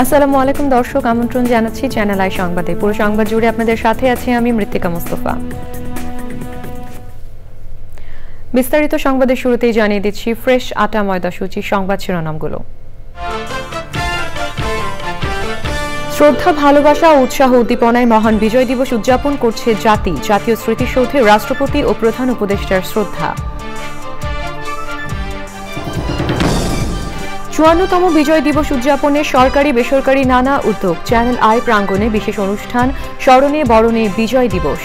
আসসালামু আলাইকুম দর্শক, আমন্ত্রণ জানাচ্ছি চ্যানেল আই সংবাদে। পুরো সংবাদ জুড়ে আপনাদের সাথে আছি আমি মৃত্তিকা মুস্তফা। বিস্তারিত সংবাদের শুরুতেই জানিয়ে দিচ্ছি ফ্রেশ আটা ময়দা সূচি সংবাদ শিরোনামগুলো। শ্রদ্ধা, ভালোবাসা ও উৎসাহ উদ্দীপনায় মহান বিজয় দিবস উদযাপন করছে জাতি। জাতীয় স্মৃতিসৌধে রাষ্ট্রপতি ও প্রধান উপদেষ্টার শ্রদ্ধা। ৫৪তম বিজয় দিবস উদযাপনে সরকারি বেসরকারি নানা উদ্যোগ। চ্যানেল আই প্রাঙ্গণে বিশেষ অনুষ্ঠান, স্মরণে বরণে বিজয় দিবস।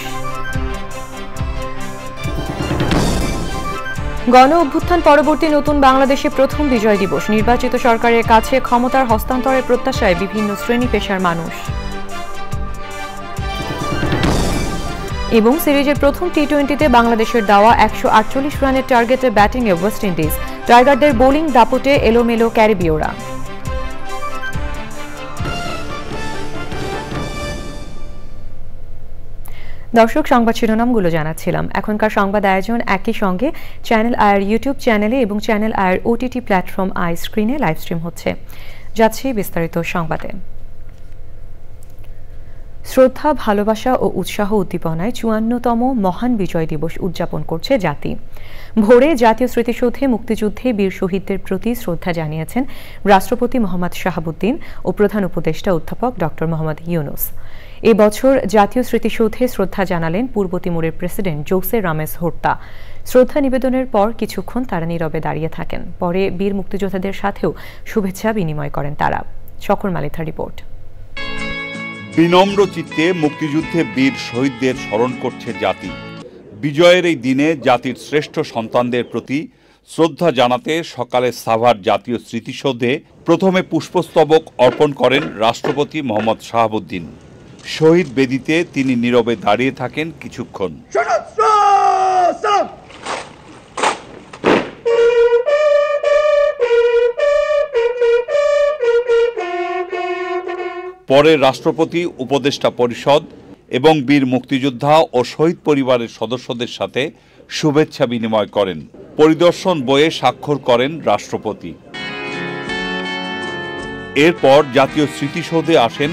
গণ অভ্যুত্থান পরবর্তী নতুন বাংলাদেশে প্রথম বিজয় দিবস। নির্বাচিত সরকারের কাছে ক্ষমতার হস্তান্তরের প্রত্যাশায় বিভিন্ন শ্রেণী পেশার মানুষ। এবং সিরিজের প্রথম টি-20তে বাংলাদেশের দেওয়া ১৪৮ রানের টার্গেটে ব্যাটিংয়ে ওয়েস্ট ইন্ডিজ। টাইগারদের বোলিং দাপটে এলোমেলো ক্যারিবীয়রা। দর্শক, সংবাদ শিরোনামগুলো জানাচ্ছিলাম। এখনকার সংবাদ আয়োজন একই সঙ্গে চ্যানেল আয়ের ইউটিউব চ্যানেলে এবং চ্যানেল আয়ের ওটিটি প্ল্যাটফর্ম আই স্ক্রিনে লাইভ স্ট্রিম হচ্ছে। যাচ্ছি বিস্তারিত সংবাদে। শ্রদ্ধা, ভালোবাসা ও উৎসাহ উদ্দীপনায় ৫৪তম মহান বিজয় দিবস উদযাপন করছে জাতি। ভোরে জাতীয় স্মৃতিসৌধে মুক্তিযুদ্ধে বীর শহীদদের প্রতি শ্রদ্ধা জানিয়েছেন রাষ্ট্রপতি মোহাম্মদ শাহাবুদ্দিন ও প্রধান উপদেষ্টা অধ্যাপক ডক্টর মোহাম্মদ ইউনুস। এবছর জাতীয় স্মৃতিসৌধে শ্রদ্ধা জানালেন পূর্ব তিমুরের প্রেসিডেন্ট জোসে রামেস হোর্তা। শ্রদ্ধা নিবেদনের পর কিছুক্ষণ তারা নীরবে দাঁড়িয়ে থাকেন। পরে বীর মুক্তিযোদ্ধাদের সাথেও শুভেচ্ছা বিনিময় করেন তারা। শকর মালিথার রিপোর্ট। বিনম্র চিত্তে মুক্তিযুদ্ধে বীর শহীদদের স্মরণ করছে জাতি। বিজয়ের এই দিনে জাতির শ্রেষ্ঠ সন্তানদের প্রতি শ্রদ্ধা জানাতে সকালে সাভার জাতীয় স্মৃতিসৌধে প্রথমে পুষ্পস্তবক অর্পণ করেন রাষ্ট্রপতি মোহাম্মদ শাহাবুদ্দিন। শহীদ বেদিতে তিনি নীরবে দাঁড়িয়ে থাকেন কিছুক্ষণ। পরে রাষ্ট্রপতি, উপদেষ্টা পরিষদ এবং বীর মুক্তিযোদ্ধা ও শহীদ পরিবারের সদস্যদের সাথে শুভেচ্ছা বিনিময় করেন। পরিদর্শন বইয়ে স্বাক্ষর করেন রাষ্ট্রপতি। এরপর জাতীয় স্মৃতিসৌধে আসেন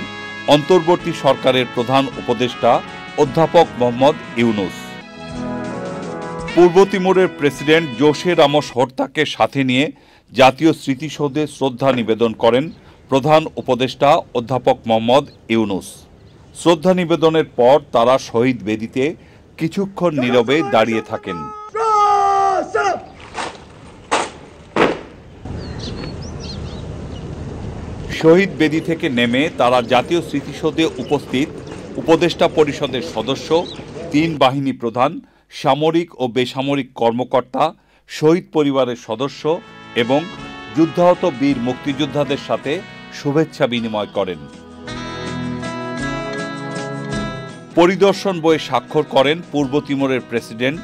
অন্তর্বর্তী সরকারের প্রধান উপদেষ্টা অধ্যাপক মোহাম্মদ ইউনুস। পূর্ব তিমুরের প্রেসিডেন্ট জোসে রামোস হোর্তাকে সাথে নিয়ে জাতীয় স্মৃতিসৌধে শ্রদ্ধা নিবেদন করেন প্রধান উপদেষ্টা অধ্যাপক মোহাম্মদ ইউনুস। শ্রদ্ধা নিবেদনের পর তারা শহীদ বেদিতে কিছুক্ষণ নীরবে দাঁড়িয়ে থাকেন। শহীদ বেদি থেকে নেমে তারা জাতীয় স্মৃতিসৌধে উপস্থিত উপদেষ্টা পরিষদের সদস্য, ৩ বাহিনী প্রধান, সামরিক ও বেসামরিক কর্মকর্তা, শহীদ পরিবারের সদস্য এবং যুদ্ধাহত বীর মুক্তিযোদ্ধাদের সাথে শুভেচ্ছা বিনিময় করেন। পরিদর্শন বইয়ে স্বাক্ষর করেন পূর্ব তিমুরের প্রেসিডেন্ট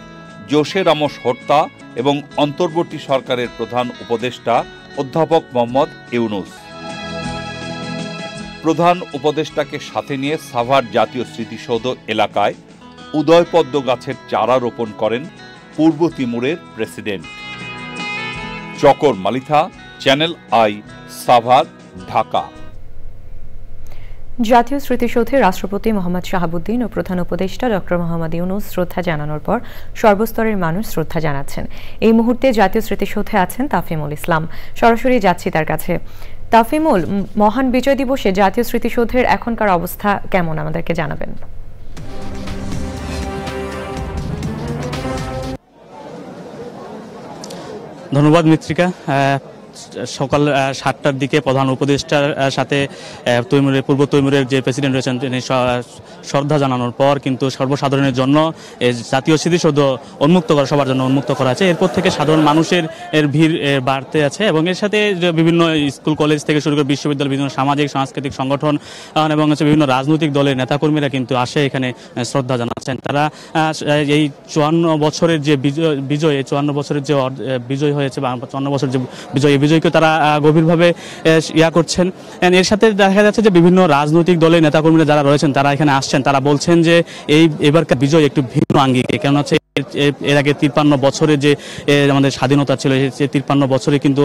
জোসে রামোস হোর্তা এবং অন্তর্বর্তী সরকারের প্রধান উপদেষ্টা অধ্যাপক মোহাম্মদ ইউনুস। প্রধান উপদেষ্টাকে সাথে নিয়ে সাভার জাতীয় স্মৃতিসৌধ এলাকায় উদয়পদ্ম গাছের চারা রোপণ করেন পূর্ব তিমুরের president. Chakar Malitha, channel I, Savar, Dhaka. জাতীয় স্মৃতিসৌধে রাষ্ট্রপতি মোহাম্মদ শাহাবুদ্দিন ও প্রধান উপদেষ্টা ডক্টর মোহাম্মদ ইউনুস শ্রদ্ধা জানানোর পর সর্বস্তরের মানুষ শ্রদ্ধা জানাচ্ছেন। এই মুহূর্তে জাতীয় স্মৃতিসৌধে আছেন তাফিমুল ইসলাম। সরাসরি যাচ্ছি তার কাছে। তাফিমুল, মহান বিজয় দিবসে জাতীয় স্মৃতিসৌধের এখনকার অবস্থা কেমন আমাদেরকে জানাবেন? ধন্যবাদ মৃত্তিকা। সকাল 7টার দিকে প্রধান উপদেষ্টার সাথে পূর্ব তৈমুরের যে প্রেসিডেন্ট রয়েছেন তিনি শ্রদ্ধা জানানোর পর কিন্তু সর্বসাধারণের জন্য জাতীয় স্মৃতিসৌধ উন্মুক্ত করা, সবার জন্য উন্মুক্ত করা আছে। এরপর থেকে সাধারণ মানুষের ভিড় বাড়তে আছে এবং এর সাথে বিভিন্ন স্কুল কলেজ থেকে শুরু করে বিশ্ববিদ্যালয়, বিভিন্ন সামাজিক সাংস্কৃতিক সংগঠন এবং বিভিন্ন রাজনৈতিক দলের নেতাকর্মীরা কিন্তু আসে এখানে শ্রদ্ধা জানাচ্ছেন। তারা এই 54 বছরের যে বিজয়, 54 বছরের যে বিজয় হয়েছে বা 54 বছর যে বিজয়, বিজয়কে তারা গভীরভাবে করছেন। এর সাথে দেখা যাচ্ছে যে বিভিন্ন রাজনৈতিক দলের নেতাকর্মীরা যারা রয়েছেন তারা এখানে আসছেন, তারা বলছেন যে এবারকার বিজয় একটু ভিন্ন আঙ্গিকে, কেন হচ্ছে এর আগে 53 বছরে যে আমাদের স্বাধীনতা ছিল, সেই 53 বছরে কিন্তু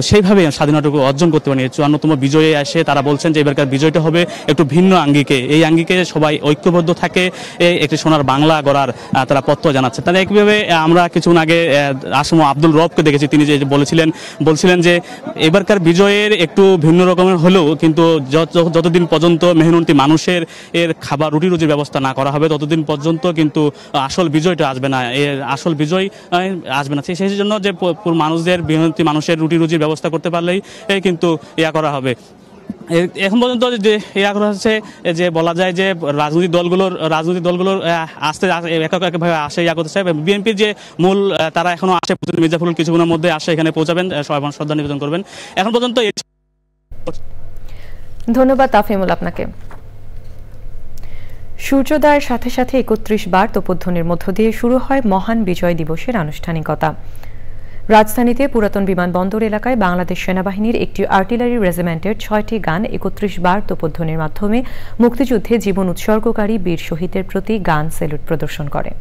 সেইভাবে স্বাধীনতাটুকু অর্জন করতে পারেনি। 54তম বিজয়ে আসে তারা বলছেন যে এবারকার বিজয়টা হবে একটু ভিন্ন আঙ্গিকে, এই আঙ্গিকে সবাই ঐক্যবদ্ধ থাকে একটি সোনার বাংলা গড়ার তারা প্রত্যয় জানাচ্ছে। তাহলে একইভাবে আমরা কিছুক্ষণ আগে আসম আব্দুল রবকে দেখেছি, তিনি যে বলছিলেন যে এবারকার বিজয়ের একটু ভিন্ন রকমের হলেও কিন্তু যতদিন পর্যন্ত মেহনতি মানুষের খাবার রুটি রুজির ব্যবস্থা না করা হবে ততদিন পর্যন্ত কিন্তু আসল বিজয়টা আসবে না, আসল বিজয় আসবে না। সেই জন্য যে মানুষদের মেহনতি মানুষের রুটি রুজির ব্যবস্থা করতে পারলেই কিন্তু ইয়া করা হবে। এখন পর্যন্ত যে ইয়া করা হচ্ছে যে বলা যায় যে রাজনৈতিক দলগুলোর আস্তে একভাবে আসে ইয়া করতে চায়। বিএনপির যে মূল তারা এখনো আসে, মির্জাফরুল কিছুক্ষণের মধ্যে আসে, এখানে পৌঁছাবেন, সবাই শ্রদ্ধা নিবেদন করবেন। এখন পর্যন্ত ধন্যবাদ তাফিমুল আপনাকে। সূর্যোদয়ের সাথে সাথে 31 বার তোপধ্বনির মধ্য দিয়ে শুরু হয় মহান বিজয় দিবসের আনুষ্ঠানিকতা। রাজধানীতে পুরাতন বিমানবন্দর এলাকায় বাংলাদেশ সেনাবাহিনীর একটি আর্টিলারি রেজিমেন্টের 6টি গান 31 বার তোপধ্বনির মাধ্যমে মুক্তিযুদ্ধে জীবন উৎসর্গকারী বীর শহীদদের প্রতি গান স্যালুট প্রদর্শন করে।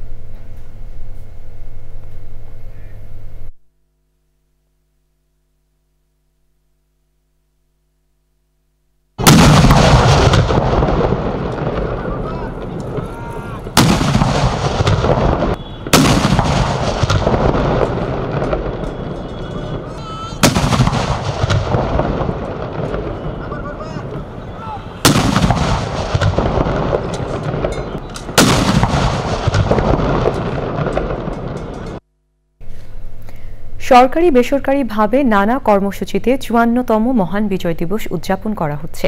সরকারি বেসরকারিভাবে নানা কর্মসূচিতে 54তম মহান বিজয় দিবস উদযাপন করা হচ্ছে।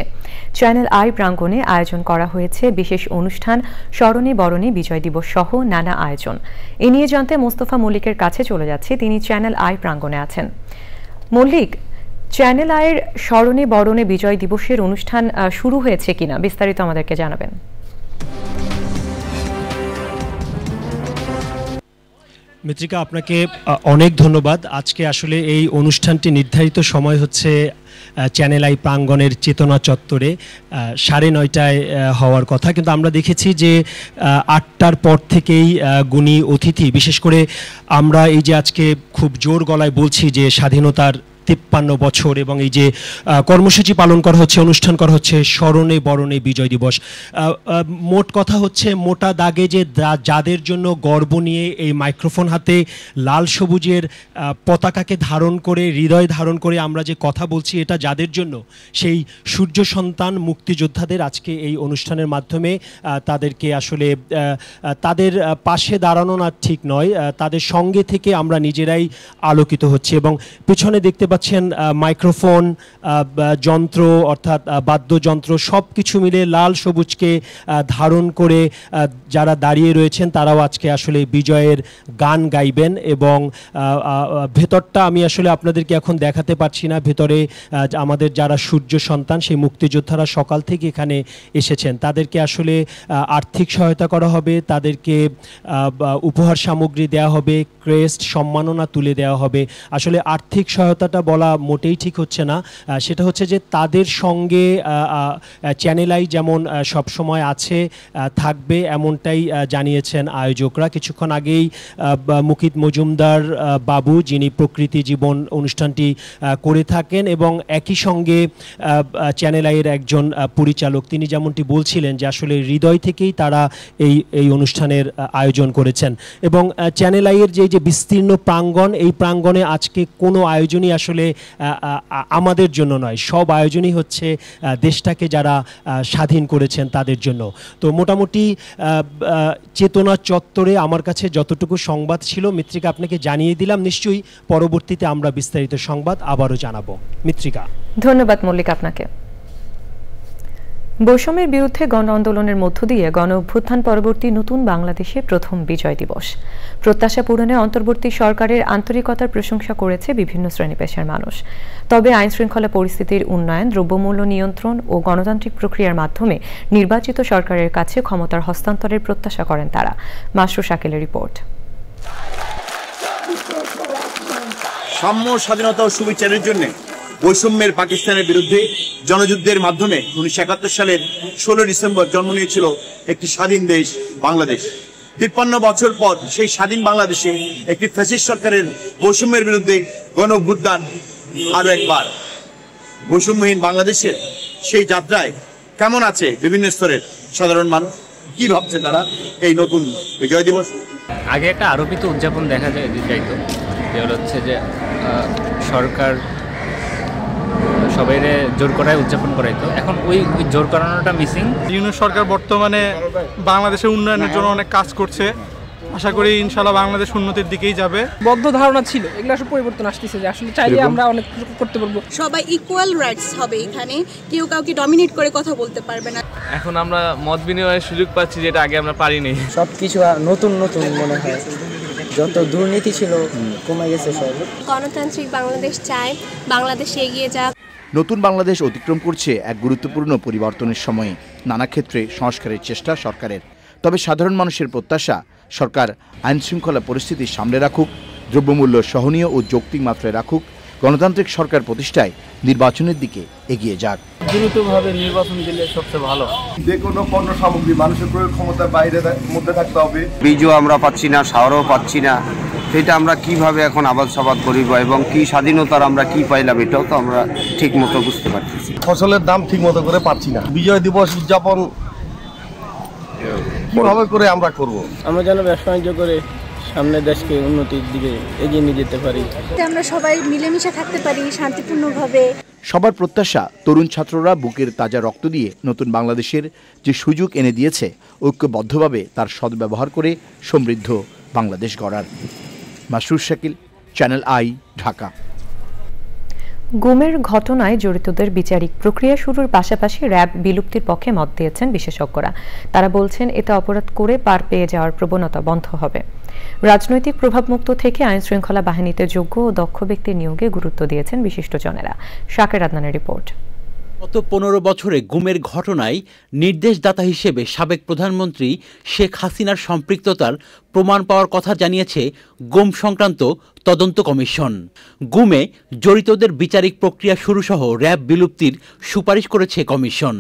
চ্যানেল আই প্রাঙ্গণে আয়োজন করা হয়েছে বিশেষ অনুষ্ঠান, স্মরণে বরণে বিজয় দিবস সহ নানা আয়োজন। এ নিয়ে জানতে মোস্তফা মল্লিকের কাছে চলে যাচ্ছে, তিনি চ্যানেল আই প্রাঙ্গণে আছেন। মল্লিক, চ্যানেল আইয়ের স্মরণে বরণে বিজয় দিবসের অনুষ্ঠান শুরু হয়েছে কিনা বিস্তারিত আমাদেরকে জানাবেন। মিত্রিকা, আপনাকে অনেক ধন্যবাদ। আজকে আসলে এই অনুষ্ঠানটি নির্ধারিত সময় হচ্ছে চ্যানেল আই প্রাঙ্গণের চেতনা চত্বরে 9:30টায় হওয়ার কথা, কিন্তু আমরা দেখেছি যে 8টার পর থেকেই গুণী অতিথি, বিশেষ করে আমরা এই যে আজকে খুব জোর গলায় বলছি যে স্বাধীনতার 53 বছর এবং এই যে কর্মসূচি পালন করা হচ্ছে, অনুষ্ঠান করা হচ্ছে স্মরণে বরণে বিজয় দিবস। মোট কথা হচ্ছে মোটা দাগে যে যাদের জন্য গর্ব নিয়ে এই মাইক্রোফোন হাতে লাল সবুজের পতাকাকে ধারণ করে, হৃদয় ধারণ করে আমরা যে কথা বলছি, এটা যাদের জন্য, সেই সূর্য সন্তান মুক্তিযোদ্ধাদের আজকে এই অনুষ্ঠানের মাধ্যমে তাদেরকে আসলে তাদের পাশে দাঁড়ানো না ঠিক নয়, তাদের সঙ্গে থেকে আমরা নিজেরাই আলোকিত হচ্ছি। এবং পিছনে দেখতে পাচ্ছেন মাইক্রোফোন, যন্ত্র অর্থাৎ বাদ্যযন্ত্র সব কিছু মিলে লাল সবুজকে ধারণ করে যারা দাঁড়িয়ে রয়েছেন তারাও আজকে আসলে বিজয়ের গান গাইবেন। এবং ভেতরটা আমি আসলে আপনাদেরকে এখন দেখাতে পারছি না, ভেতরে আমাদের যারা সূর্য সন্তান সেই মুক্তিযোদ্ধারা সকাল থেকে এখানে এসেছেন, তাদেরকে আসলে আর্থিক সহায়তা করা হবে, তাদেরকে উপহার সামগ্রী দেওয়া হবে, ক্রেস্ট সম্মাননা তুলে দেওয়া হবে। আসলে আর্থিক সহায়তাটা বলা মোটেই ঠিক হচ্ছে না, সেটা হচ্ছে যে তাদের সঙ্গে চ্যানেল আই যেমন সবসময় আছে, থাকবে, এমনটাই জানিয়েছেন আয়োজকরা। কিছুক্ষণ আগেই মুকিত মজুমদার বাবু, যিনি প্রকৃতি জীবন অনুষ্ঠানটি করে থাকেন এবং একই সঙ্গে চ্যানেল আইয়ের একজন পরিচালক, তিনি যেমনটি বলছিলেন যে আসলে হৃদয় থেকেই তারা এই অনুষ্ঠানের আয়োজন করেছেন। এবং চ্যানেল আইয়ের যে বিস্তীর্ণ প্রাঙ্গণ, এই প্রাঙ্গণে আজকে কোনো আয়োজনই আসলে আমাদের জন্য নয়, সব আয়োজনই হচ্ছে দেশটাকে যারা স্বাধীন করেছেন তাদের জন্য। তো মোটামুটি চেতনা চত্বরে আমার কাছে যতটুকু সংবাদ ছিল মিত্রিকা আপনাকে জানিয়ে দিলাম, নিশ্চয়ই পরবর্তীতে আমরা বিস্তারিত সংবাদ আবারও জানাবো। মিত্রিকা, ধন্যবাদ মল্লিক আপনাকে। বৈষম্যের বিরুদ্ধে গণ আন্দোলনের মধ্য দিয়ে গণ অভ্যুত্থান পরবর্তী নতুন বাংলাদেশে প্রথম বিজয় দিবস। প্রত্যাশা পূরণে অন্তর্বর্তী সরকারের আন্তরিকতার প্রশংসা করেছে বিভিন্ন শ্রেণী পেশার মানুষ। তবে আইন শৃঙ্খলা পরিস্থিতির উন্নয়ন, দ্রব্যমূল্য নিয়ন্ত্রণ ও গণতান্ত্রিক প্রক্রিয়ার মাধ্যমে নির্বাচিত সরকারের কাছে ক্ষমতার হস্তান্তরের প্রত্যাশা করেন তারা। মাসরুর শাকিলের রিপোর্ট। সাম্য, স্বাধীনতা ও সুবিচারের জন্য বৈষম্যের পাকিস্তানের বিরুদ্ধে জনযুদ্ধের মাধ্যমে 1971 সালের 16 ডিসেম্বর জন্ম নিয়েছিল একটি স্বাধীন দেশ বাংলাদেশ। 53 বছর পর সেই স্বাধীন বাংলাদেশে একটি ফ্যাসিস্ট সরকারের বৈষম্যের বিরুদ্ধে গণ অভ্যুত্থান আরো একবার। বৈষম্যহীন বাংলাদেশের সেই যাত্রায় কেমন আছে বিভিন্ন স্তরের সাধারণ মানুষ, কি ভাবছে তারা এই নতুন বিজয় দিবস? আগে একটা আরোপিত উদযাপন দেখা যাইতো, যে হচ্ছে যে সরকার সবাইরে জোর করায় উদযাপন করাইতো, এখন ওই জোর করানোটা মিসিং। ইউনূস সরকার বর্তমানে বাংলাদেশের উন্নয়নের জন্য অনেক কাজ করছে, আশা করি ইনশাআল্লাহ বাংলাদেশ উন্নতির দিকেই যাবে। বদ্ধ ধারণা ছিল, এগুলো আসলে পরিবর্তন আসতেছে, যে আসলে চাইলে আমরা অনেক কিছু করতে পারবো। সবাই ইকুয়াল রাইটস হবে এখানে, কেউ কাউকে ডমিনেট করে কথা বলতে পারবে না। এখন আমরা মত বিনিময়ের সুযোগ পাচ্ছি, যেটা আগে আমরা পারিনি। সবকিছু নতুন নতুন মনে হয়, যত দুর্নীতি ছিল কমে গেছে সব। গণতান্ত্রিক বাংলাদেশ চায়, বাংলাদেশ এগিয়ে যাক। নতুন বাংলাদেশ অতিক্রম করছে এক গুরুত্বপূর্ণ পরিবর্তনের সময়ে। নানা ক্ষেত্রে সংস্কারের চেষ্টা সরকারের, তবে সাধারণ মানুষের প্রত্যাশা সরকার আইন শৃঙ্খলা পরিস্থিতি সামলে রাখুক, দ্রব্যমূল্য সহনীয় ও যৌক্তিক মাত্রায় রাখুক, গণতান্ত্রিক সরকার প্রতিষ্ঠায় নির্বাচনের দিকে এগিয়ে যাক। দ্রুতভাবে নির্বাচন দিলে সবচেয়ে ভালো। যে কোনো পণ্য সামগ্রী মানুষের প্রয়োগ ক্ষমতার বাইরে মধ্যে থাকতে হবে। বীজও আমরা পাচ্ছি না, সারও পাচ্ছি না, সেটা আমরা কিভাবে এখন আবাদ সাবাদ করিব এবং কি স্বাধীনতার আমরা কি পাইলাম, এটাও তো আমরা ঠিক মতো বুঝতে পারতেছি। ফসলের দাম ঠিক মতো করে পাচ্ছি না। বিজয় দিবস উদযাপন কিভাবে করে আমরা করব? আমরা যেন ব্যবসা বাণিজ্য করে সামনে দেশকে উন্নতির দিকে এগিয়ে নিয়ে যেতে পারি, আমরা সবাই মিলেমিশে থাকতে পারি শান্তিপূর্ণভাবে। সবার প্রত্যাশা তরুণ ছাত্ররা বুকের তাজা রক্ত দিয়ে নতুন বাংলাদেশের যে সুযোগ এনে দিয়েছে, ঐক্যবদ্ধভাবে তার সদ্ব্যবহার করে সমৃদ্ধ বাংলাদেশ গড়ার। Masrur Shakil, channel I, Dhaka. গুমের ঘটনায় জড়িতদের বিচারিক প্রক্রিয়া শুরুর পাশাপাশি র্যাব বিলুপ্তির পক্ষে মত দিয়েছেন বিশেষজ্ঞরা। তারা বলছেন এতে অপরাধ করে পার পেয়ে যাওয়ার প্রবণতা বন্ধ হবে। রাজনৈতিক প্রভাবমুক্ত থেকে আইন শৃঙ্খলা বাহিনীতে যোগ্য ও দক্ষ ব্যক্তির নিয়োগে গুরুত্ব দিয়েছেন বিশিষ্টজনেরা। শাকের আদনানের রিপোর্ট। গত 15 বছরে গুমের ঘটনায় নির্দেশদাতা হিসেবে সাবেক প্রধানমন্ত্রী শেখ হাসিনার সম্পৃক্ততার প্রমাণ পাওয়ার কথা জানিয়েছে গুম সংক্রান্ত তদন্ত কমিশন। গুমে জড়িতদের বিচারিক প্রক্রিয়া শুরুসহ র্যাব বিলুপ্তির সুপারিশ করেছে কমিশন।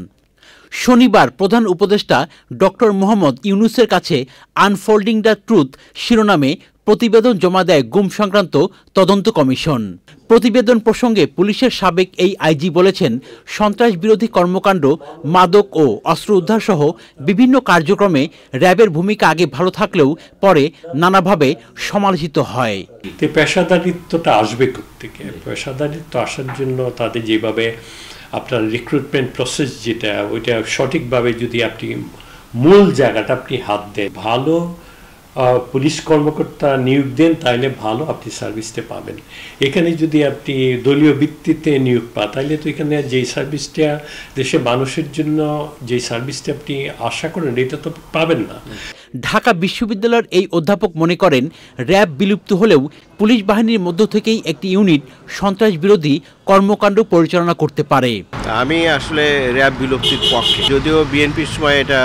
শনিবার প্রধান উপদেষ্টা ডক্টর মোহাম্মদ ইউনূসের কাছে আনফোল্ডিং দ্য ট্রুথ শিরোনামে প্রতিবেদন জমা দেয় গুম সংক্রান্ত তদন্ত কমিশন। প্রতিবেদন প্রসঙ্গে পুলিশের সাবেক এই আইজি বলেছেন, সন্ত্রাস বিরোধী কর্মকাণ্ড, মাদক ও অস্ত্র উদ্ধার সহ বিভিন্ন কার্যক্রমে র্যাবের ভূমিকা আগে ভালো থাকলেও পরে নানাভাবে সমালোচিত হয়। পেশাদারিত্বটা আসবে কোত্থেকে? পেশাদারিত্ব আসার জন্য তাদের যেভাবে আপনার রিক্রুটমেন্ট প্রসেস যেটা, ওইটা সঠিকভাবে যদি আপনি মূল জায়গাটা আপনি হাত দেন, ভালো পুলিশ কর্মকর্তা নিয়োগ দেন, তাইলে ভালো আপনি সার্ভিসটা পাবেন। এখানে যদি আপনি দলীয় ভিত্তিতে নিয়োগ পান, তাইলে তো এখানে যেই সার্ভিসটা দেশের মানুষের জন্য যে সার্ভিসটা আপনি আশা করেন, এটা তো পাবেন না। ঢাকা বিশ্ববিদ্যালয়ের এই অধ্যাপক মনে করেন, র্যাব বিলুপ্ত হলেও পুলিশ বাহিনীর মধ্য থেকেই একটি ইউনিট সন্ত্রাস বিরোধী কর্মকাণ্ড পরিচালনা করতে পারে। আমি আসলে র্যাব বিলুপ্তির পক্ষে, যদিও বিএনপির সময় এটা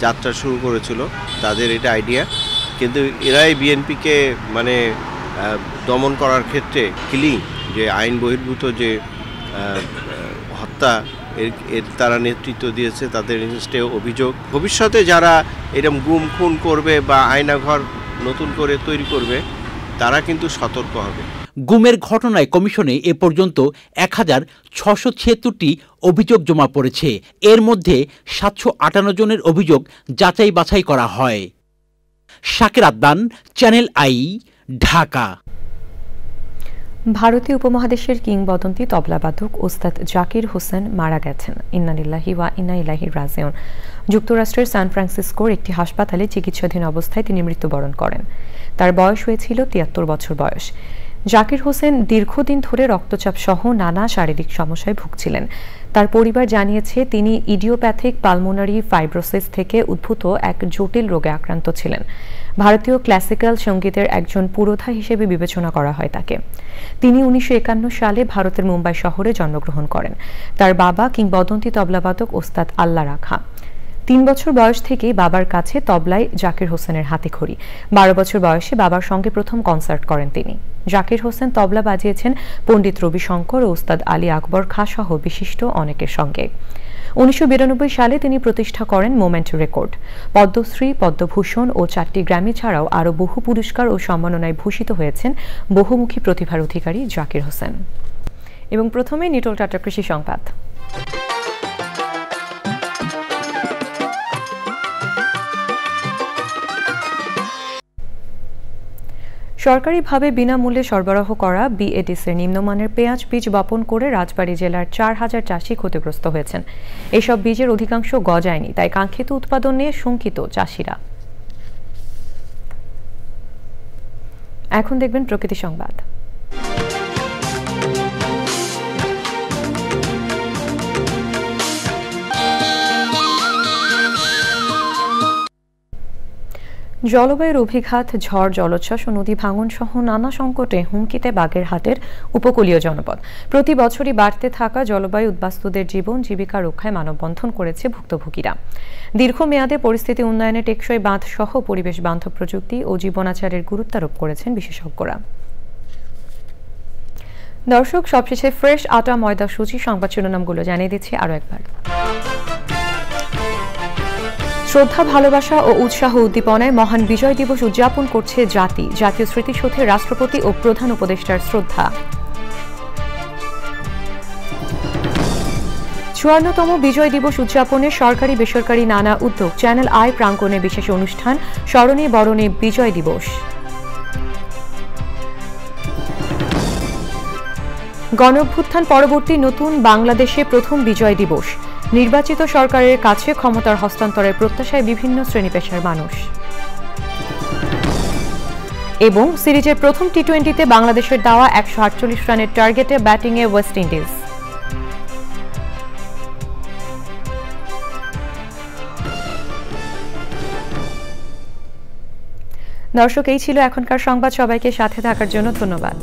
যাত্রা শুরু করেছিল, তাদের এটা আইডিয়া, কিন্তু এরাই বিএনপিকে মানে দমন করার ক্ষেত্রে কিলিং, যে আইন বহির্ভূত যে হত্যা, এর তারা নেতৃত্ব দিয়েছে, তাদের এগেইনস্টে অভিযোগ। ভবিষ্যতে যারা এরকম গুম খুন করবে বা আয়নাঘর নতুন করে তৈরি করবে, তারা কিন্তু সতর্ক হবে। গুমের ঘটনায় কমিশনে এ পর্যন্ত 1676টি অভিযোগ জমা পড়েছে। এর মধ্যে 758 জনের অভিযোগ যাচাই বাছাই করা হয়। শাকের আদনান, চ্যানেল আই, ঢাকা। ভারতীয় উপমহাদেশের কিংবদন্তি তবলাবাদক ওস্তাদ জাকির হোসেন মারা গেছেন। ইন্না লিল্লাহি ওয়া ইন্না ইলাইহি রাজিউন। যুক্তরাষ্ট্রের সান ফ্রান্সিসকোর একটি হাসপাতালে চিকিৎসাধীন অবস্থায় তিনি মৃত্যুবরণ করেন। তার বয়স হয়েছিল 73 বছর বয়স। জাকির হোসেন দীর্ঘদিন ধরে রক্তচাপ সহ নানা শারীরিক সমস্যায় ভুগছিলেন। তার পরিবার জানিয়েছে তিনি ইডিওপ্যাথিক পালমোনারি ফাইব্রোসিস থেকে উদ্ভূত এক জটিল রোগে আক্রান্ত ছিলেন। ভারতীয় ক্লাসিক্যাল সঙ্গীতের একজন পুরোধা হিসেবে বিবেচনা করা হয় তাকে। তিনি 1951 সালে ভারতের মুম্বাই শহরে জন্মগ্রহণ করেন। তার বাবা কিংবদন্তি তবলাবাদক ওস্তাদ আল্লাহ রাখা। 3 বছর বয়স থেকেই বাবার কাছে তবলায় জাকির হোসেনের হাতেখড়ি। 12 বছর বয়সে বাবার সঙ্গে প্রথম কনসার্ট করেন তিনি। জাকির হোসেন তবলা বাজিয়েছেন পণ্ডিত রবি শঙ্কর ও ওস্তাদ আলী আকবর খাঁ সহ বিশিষ্ট অনেকের সঙ্গে। 1992 সালে তিনি প্রতিষ্ঠা করেন মোমেন্ট রেকর্ড। পদ্মশ্রী, পদ্মভূষণ ও 4টি গ্র্যামি ছাড়াও আরও বহু পুরস্কার ও সম্মাননায় ভূষিত হয়েছেন বহুমুখী প্রতিভার অধিকারী জাকির হোসেন। এবং প্রথমে নিটোল টাটা কৃষি সংবাদ। সরকারিভাবে বিনামূল্যে সরবরাহ করা বিএডিসির নিম্নমানের পেঁয়াজ বীজ বপন করে রাজবাড়ী জেলার 4000 চাষি ক্ষতিগ্রস্ত হয়েছেন। এসব বীজের অধিকাংশ গজায়নি, তাই কাঙ্ক্ষিত উৎপাদন নিয়ে শঙ্কিত চাষিরা। এখন দেখবেন প্রকৃতি সংবাদ। জলবায়ুর অভিঘাত, ঝড়, জলোচ্ছ্বাস ও নদী ভাঙন সহ নানা সংকটে হুমকিতে বাগেরহাটের উপকূলীয় জনপদ। প্রতি বছরই বাড়তে থাকা জলবায়ু উদ্বাস্তুদের জীবন জীবিকা রক্ষায় মানববন্ধন করেছে ভুক্তভোগীরা। দীর্ঘমেয়াদে পরিস্থিতি উন্নয়নে টেকসই বাঁধ সহ পরিবেশ বান্ধব প্রযুক্তি ও জীবনাচারের গুরুত্বারোপ করেছেন বিশেষজ্ঞরা। দর্শক, সবশেষে ফ্রেশ আটা ময়দা সুজি সংবাদ শিরোনামগুলো জানিয়ে দিচ্ছি আরও একবার। শ্রদ্ধা, ভালোবাসা ও উৎসাহ উদ্দীপনায় মহান বিজয় দিবস উদযাপন করছে জাতি। জাতীয় স্মৃতিসৌধে রাষ্ট্রপতি ও প্রধান উপদেষ্টার শ্রদ্ধা। ৫৪তম বিজয় দিবস উদযাপনে সরকারি বেসরকারি নানা উদ্যোগ। চ্যানেল আই প্রাঙ্গণে বিশেষ অনুষ্ঠান, স্মরণে বরণে বিজয় দিবস। গণঅভ্যুত্থান পরবর্তী নতুন বাংলাদেশে প্রথম বিজয় দিবস। নির্বাচিত সরকারের কাছে ক্ষমতার হস্তান্তরের প্রত্যাশায় বিভিন্ন শ্রেণী পেশার মানুষ। এবং সিরিজের প্রথম টি-20তে বাংলাদেশের দেওয়া 148 রানের টার্গেটে ব্যাটিংয়ে ওয়েস্ট ইন্ডিজ। দর্শক, এই ছিল এখনকার সংবাদ। সবাইকে সাথে থাকার জন্য ধন্যবাদ।